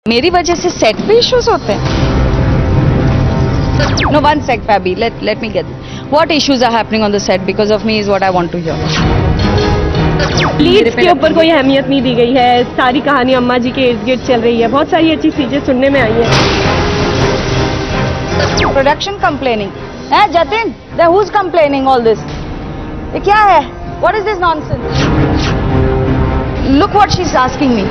मेरी वजह से सेट पे इश्यूज होते हैं? No, one sec, Fabi. Let me get. What issues are happening on the set because of me is what I want to hear. Leeds के ऊपर कोई अहमियत नहीं दी गई है। सारी कहानी अम्मा जी के इर्द गिर्द चल रही है। बहुत सारी अच्छी चीजें सुनने में आई है। Production complaining. Jatin, then who's complaining all this? ये क्या है? What is this nonsense? Look what she's asking me.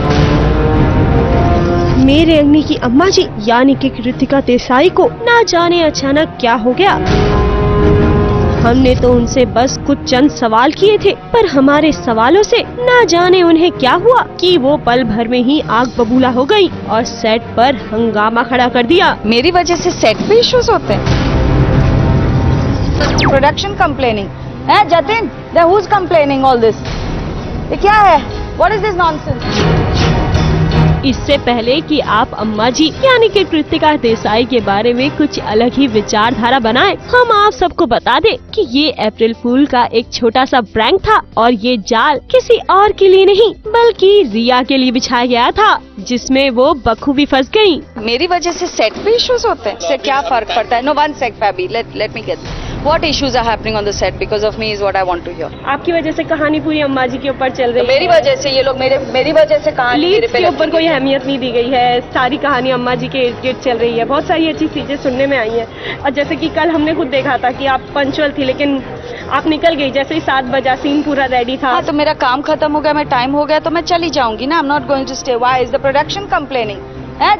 मेरे अंगनी की अम्मा जी यानी कि कृतिका देसाई को ना जाने अचानक क्या हो गया। हमने तो उनसे बस कुछ चंद सवाल किए थे, पर हमारे सवालों से ना जाने उन्हें क्या हुआ कि वो पल भर में ही आग बबूला हो गई और सेट पर हंगामा खड़ा कर दिया। मेरी वजह से सेट पे इश्यूज होते हैं? Production complaining. Jatin, then who's complaining all this? ये क्या है? What is this nonsense? इससे पहले कि आप अम्मा जी यानी कि कृतिका देसाई के बारे में कुछ अलग ही विचारधारा बनाएं, हम आप सबको बता दें कि ये अप्रैल फूल का एक छोटा सा प्रैंक था और ये जाल किसी और के लिए नहीं बल्कि रिया के लिए बिछाया गया था, जिसमें वो बखूबी फंस गयी। मेरी वजह से सेट पे इश्यूज होते हैं? इससे क्या फर्क पड़ता है? No, one sec Fabi, let me get. What issues are happening on the set because of me is what I want to hear. आपकी वजह से कहानी पूरी अम्मा जी के ऊपर चल रही है। मेरी वजह से ये लोग मेरी वजह से कहानी लीड्स के ऊपर कोई अहमियत नहीं दी गई है। सारी कहानी अम्मा जी के इर्द गिर्द चल रही है। बहुत सारी अच्छी चीजें सुनने में आई हैं। और जैसे कि कल हमने खुद देखा था कि आप पंचुअल थी, लेकिन आप निकल गई जैसे ही 7 बजा, सीन पूरा रेडी था। हाँ, तो मेरा काम खत्म हो गया, मैं टाइम हो गया तो मैं चली जाऊंगी ना। I'm not going to stay. Why is the production complaining?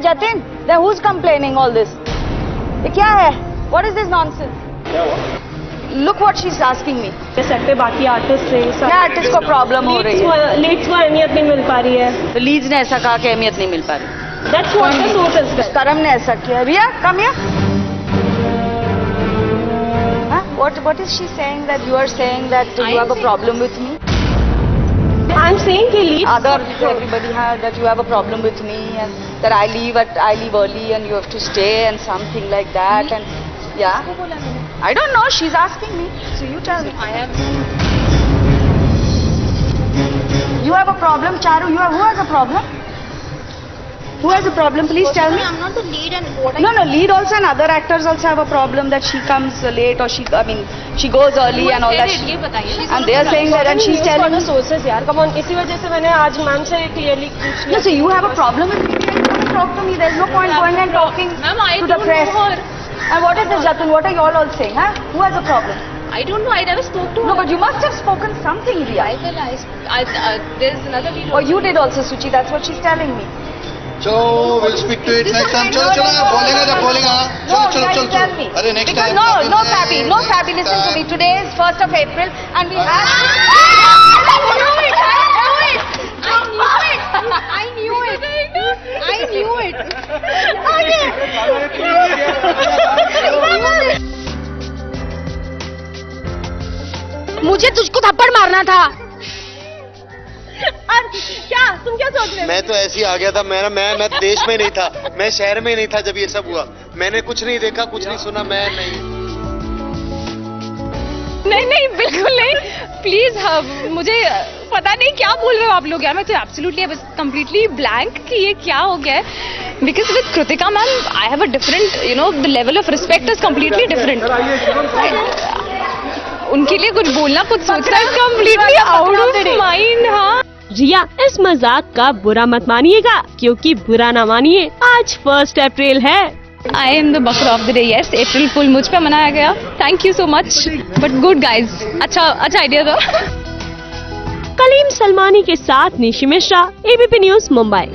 Jatin, then who's complaining all this? ये क्या है? What is this nonsense? क्या हुआ? Look what she's asking me. Set पे बाकी आर्टिस्ट से क्या आर्टिस्ट को प्रॉब्लम हो रही है? लीड्स को अहमियत नहीं मिल पा रही है। तो लीड्स ने ऐसा कहा कि अहमियत नहीं मिल पा रही। That's what the source is said. करम ने ऐसा किया। रिया, come here. What is she saying that you are saying that you have a problem with me? I'm saying कि leads everybody had that you have a problem with me and that I leave early and you have to stay and something like that and yeah. I don't know. She's asking me. So you tell me. You have a problem, Charu. Who has a problem? Who has a problem? Please tell me. I'm not the lead and what No, lead also and other actors also have a problem that she comes late or she goes early and all that. ये बताइए. And they are saying that and she's telling me. sources यार, come on. इसी वजह से मैंने आज ma'am से clearly पूछ लिया. No, so you have a problem with me. Don't talk to me. There's no point going and talking to the press. And what is this, Jatin? What are you all saying? Huh? Who has a problem? I don't know. I never spoke to her. No, but you must have spoken something, Riya. I realized. There's another lead. Oh, you did also, Suchi. That's what she's telling me. So we'll speak to it next time. चलो बोलेगा जब बोलेगा. चलो. Tell me. अरे next because time. No, Fabi. Listen to me. Today is 1st of April, and we have. I knew it. मुझे तुझको थप्पड़ मारना था. क्या तुम क्या सोच रहे हो? मैं तो ऐसे ही आ गया था. मैं देश में नहीं था, मैं शहर में नहीं था जब ये सब हुआ. मैंने कुछ नहीं देखा, कुछ नहीं सुना. मैं नहीं बिल्कुल नहीं. प्लीज मुझे पता नहीं क्या बोल रहे हो आप लोग यार. मैं तो एब्सोल्युटली कंप्लीटली ब्लैंक कि ये क्या हो गया है. Because with Kritika ma'am I have a different the level of respect is completely different. उनके लिए कुछ बोलना, कुछ सोचना कंप्लीटली आउट ऑफ माइंड. हाँ रिया, इस मजाक का बुरा मत मानिएगा, क्योंकि बुरा ना मानिए, आज 1 अप्रैल है. आई एम द बकर of the day. Yes, April fool मुझ पे मनाया गया. Thank you so much. But good guys. अच्छा आइडिया था. कलीम सलमानी के साथ निशी मिश्रा, ABP न्यूज, मुंबई.